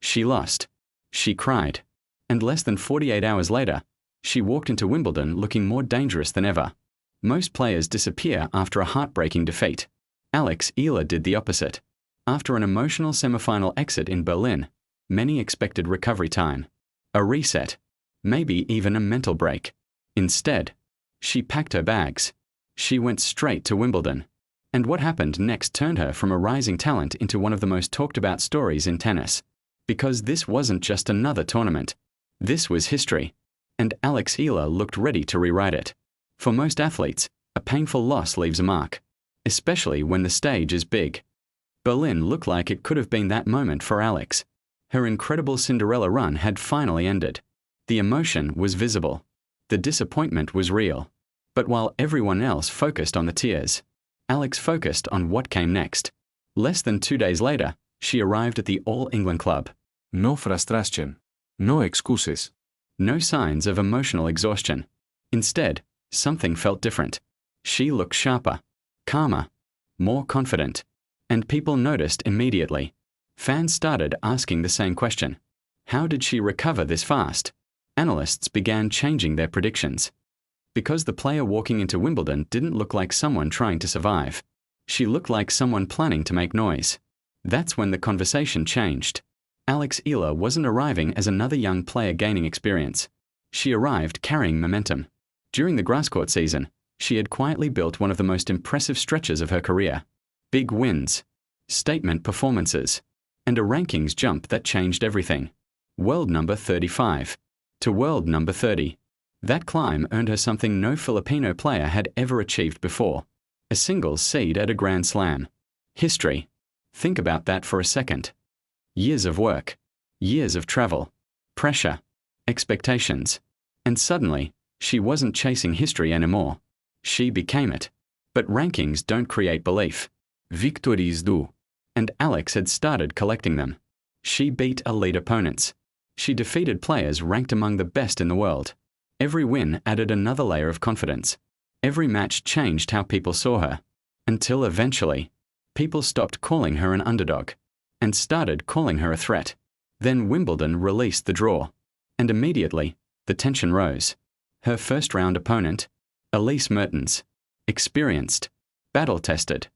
She lost. She cried. And less than 48 hours later, she walked into Wimbledon looking more dangerous than ever. Most players disappear after a heartbreaking defeat. Alex Eala did the opposite. After an emotional semi-final exit in Berlin, many expected recovery time, a reset, maybe even a mental break. Instead, she packed her bags. She went straight to Wimbledon. And what happened next turned her from a rising talent into one of the most talked about stories in tennis. Because this wasn't just another tournament. This was history. And Alex Eala looked ready to rewrite it. For most athletes, a painful loss leaves a mark, especially when the stage is big. Berlin looked like it could have been that moment for Alex. Her incredible Cinderella run had finally ended. The emotion was visible. The disappointment was real. But while everyone else focused on the tears, Alex focused on what came next. Less than 2 days later, she arrived at the All England Club. No frustration. No excuses. No signs of emotional exhaustion. Instead, something felt different. She looked sharper, calmer, more confident. And people noticed immediately. Fans started asking the same question. How did she recover this fast? Analysts began changing their predictions. Because the player walking into Wimbledon didn't look like someone trying to survive. She looked like someone planning to make noise. That's when the conversation changed. Alex Eala wasn't arriving as another young player gaining experience. She arrived carrying momentum. During the grasscourt season, she had quietly built one of the most impressive stretches of her career. Big wins, statement performances, and a rankings jump that changed everything. World number 35 to world number 30. That climb earned her something no Filipino player had ever achieved before. A singles seed at a Grand Slam. History. Think about that for a second. Years of work, years of travel, pressure, expectations. And suddenly, she wasn't chasing history anymore. She became it. But rankings don't create belief. Victories do. And Alex had started collecting them. She beat elite opponents. She defeated players ranked among the best in the world. Every win added another layer of confidence. Every match changed how people saw her. Until eventually, people stopped calling her an underdog and started calling her a threat. Then Wimbledon released the draw. And immediately, the tension rose. Her first-round opponent, Elise Mertens, experienced, battle-tested,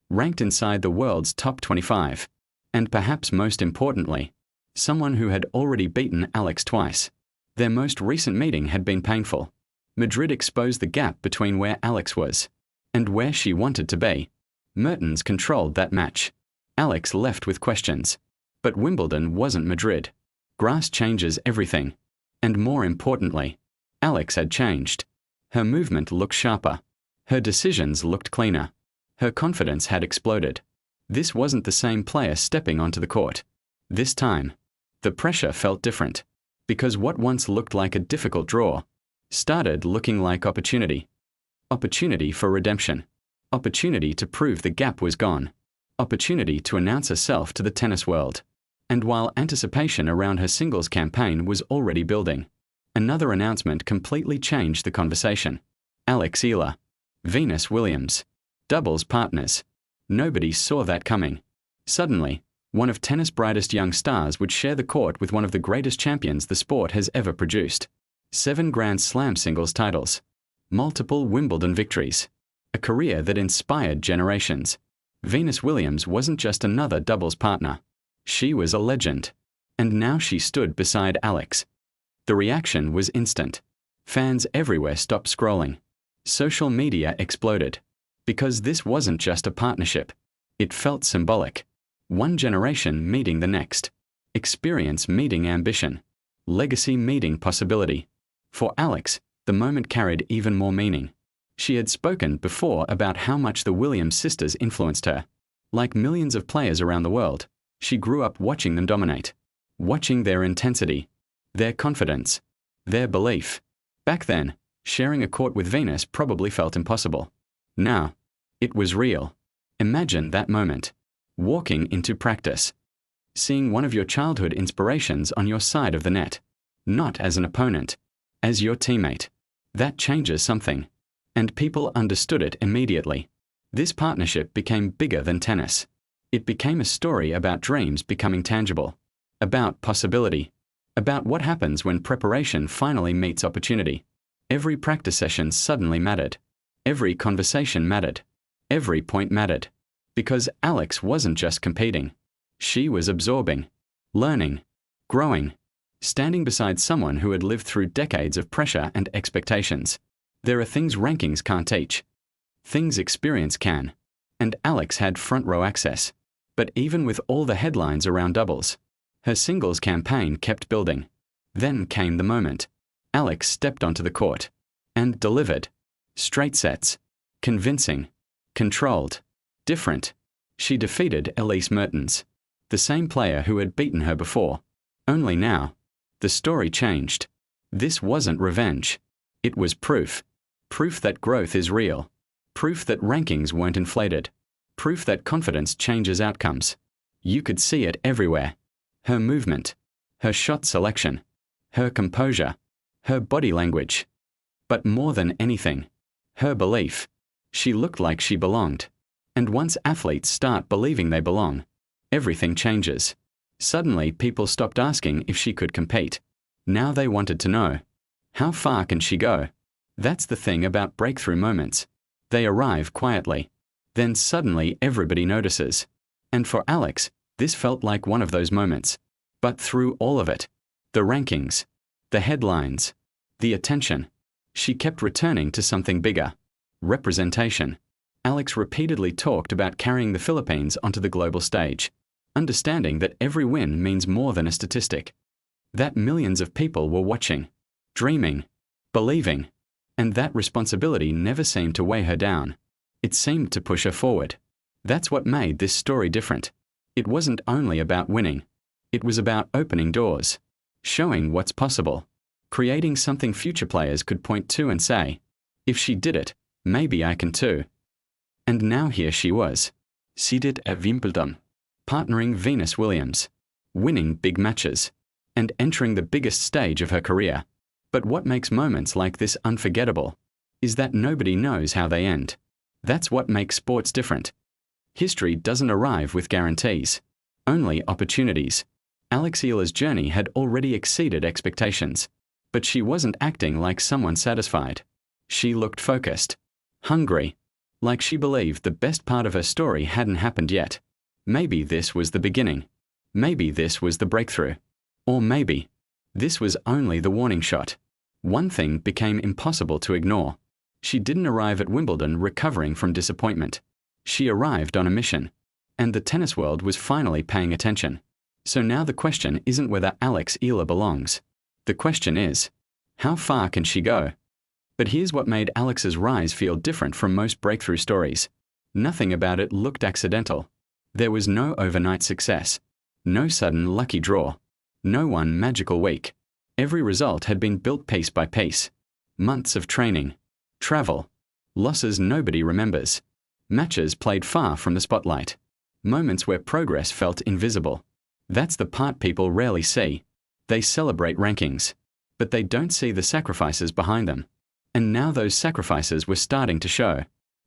ranked inside the world's top 25, and perhaps most importantly, someone who had already beaten Alex twice. Their most recent meeting had been painful. Madrid exposed the gap between where Alex was and where she wanted to be. Mertens controlled that match. Alex left with questions. But Wimbledon wasn't Madrid. Grass changes everything. And more importantly, Alex had changed. Her movement looked sharper. Her decisions looked cleaner. Her confidence had exploded. This wasn't the same player stepping onto the court. This time, the pressure felt different. Because what once looked like a difficult draw started looking like opportunity. Opportunity for redemption. Opportunity to prove the gap was gone. Opportunity to announce herself to the tennis world. And while anticipation around her singles campaign was already building, another announcement completely changed the conversation. Alex Eala, Venus Williams, doubles partners. Nobody saw that coming. Suddenly, one of tennis' brightest young stars would share the court with one of the greatest champions the sport has ever produced. 7 Grand Slam singles titles. Multiple Wimbledon victories. A career that inspired generations. Venus Williams wasn't just another doubles partner. She was a legend. And now she stood beside Alex. The reaction was instant. Fans everywhere stopped scrolling. Social media exploded. Because this wasn't just a partnership. It felt symbolic. One generation meeting the next. Experience meeting ambition. Legacy meeting possibility. For Alex, the moment carried even more meaning. She had spoken before about how much the Williams sisters influenced her. Like millions of players around the world, she grew up watching them dominate. Watching their intensity, their confidence, their belief. Back then, sharing a court with Venus probably felt impossible. Now, it was real. Imagine that moment. Walking into practice. Seeing one of your childhood inspirations on your side of the net. Not as an opponent, as your teammate. That changes something. And people understood it immediately. This partnership became bigger than tennis. It became a story about dreams becoming tangible. about possibility, about what happens when preparation finally meets opportunity. Every practice session suddenly mattered. Every conversation mattered. Every point mattered. Because Alex wasn't just competing. She was absorbing, learning, growing, standing beside someone who had lived through decades of pressure and expectations. There are things rankings can't teach. Things experience can. And Alex had front row access. But even with all the headlines around doubles, her singles campaign kept building. Then came the moment. Alex stepped onto the court and delivered. Straight sets. Convincing. Controlled. Different. She defeated Elise Mertens, the same player who had beaten her before. Only now, the story changed. This wasn't revenge. It was proof. Proof that growth is real. Proof that rankings weren't inflated. Proof that confidence changes outcomes. You could see it everywhere. Her movement, her shot selection, her composure, her body language. But more than anything, her belief. She looked like she belonged. And once athletes start believing they belong, everything changes. Suddenly people stopped asking if she could compete. Now they wanted to know, how far can she go? That's the thing about breakthrough moments. They arrive quietly. Then suddenly everybody notices. And for Alex, this felt like one of those moments. But through all of it, the rankings, the headlines, the attention, she kept returning to something bigger. Representation. Alex repeatedly talked about carrying the Philippines onto the global stage, understanding that every win means more than a statistic. That millions of people were watching, dreaming, believing, and that responsibility never seemed to weigh her down. It seemed to push her forward. That's what made this story different. It wasn't only about winning. It was about opening doors, showing what's possible, creating something future players could point to and say, if she did it, maybe I can too. And now here she was, seated at Wimbledon, partnering Venus Williams, winning big matches, and entering the biggest stage of her career. But what makes moments like this unforgettable is that nobody knows how they end. That's what makes sports different. History doesn't arrive with guarantees, only opportunities. Alex Eala's journey had already exceeded expectations, but she wasn't acting like someone satisfied. She looked focused, hungry, like she believed the best part of her story hadn't happened yet. Maybe this was the beginning. Maybe this was the breakthrough. Or maybe this was only the warning shot. One thing became impossible to ignore. She didn't arrive at Wimbledon recovering from disappointment. She arrived on a mission. And the tennis world was finally paying attention. So now the question isn't whether Alex Eala belongs. The question is, how far can she go? But here's what made Alex's rise feel different from most breakthrough stories. Nothing about it looked accidental. There was no overnight success. No sudden lucky draw. No one magical week. Every result had been built piece by piece. Months of training, travel, losses nobody remembers, matches played far from the spotlight, moments where progress felt invisible. That's the part people rarely see. They celebrate rankings, but they don't see the sacrifices behind them. And now those sacrifices were starting to show.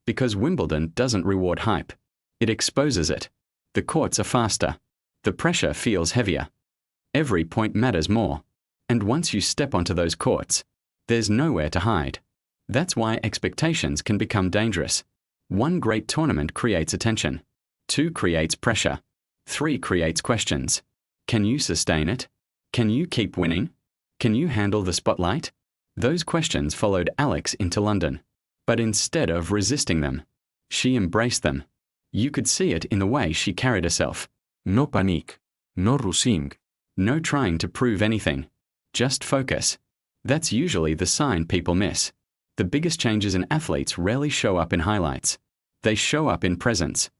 Because Wimbledon doesn't reward hype. It exposes it. The courts are faster. The pressure feels heavier. Every point matters more. And once you step onto those courts, there's nowhere to hide. That's why expectations can become dangerous. One great tournament creates attention. 2 creates pressure. 3 creates questions. Can you sustain it? Can you keep winning? Can you handle the spotlight? Those questions followed Alex into London. But instead of resisting them, she embraced them. You could see it in the way she carried herself. No panic. No rushing. No trying to prove anything. Just focus. That's usually the sign people miss. The biggest changes in athletes rarely show up in highlights. They show up in presence.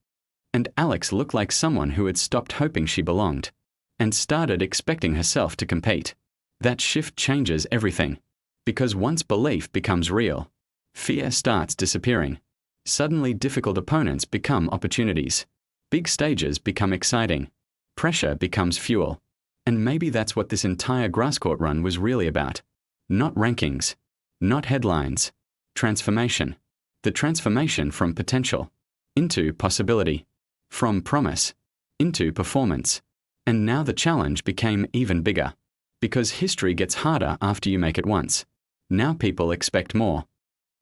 And Alex looked like someone who had stopped hoping she belonged and started expecting herself to compete. That shift changes everything. Because once belief becomes real, fear starts disappearing. Suddenly difficult opponents become opportunities. Big stages become exciting. Pressure becomes fuel. And maybe that's what this entire grasscourt run was really about. Not rankings. Not headlines. Transformation. The transformation from potential into possibility. From promise into performance. And now the challenge became even bigger. Because history gets harder after you make it once. Now people expect more.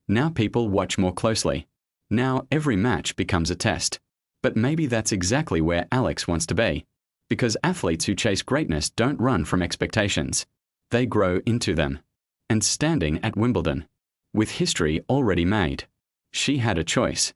Now people watch more closely. Now every match becomes a test. But maybe that's exactly where Alex wants to be. Because athletes who chase greatness don't run from expectations. They grow into them. And standing at Wimbledon, with history already made, she had a choice.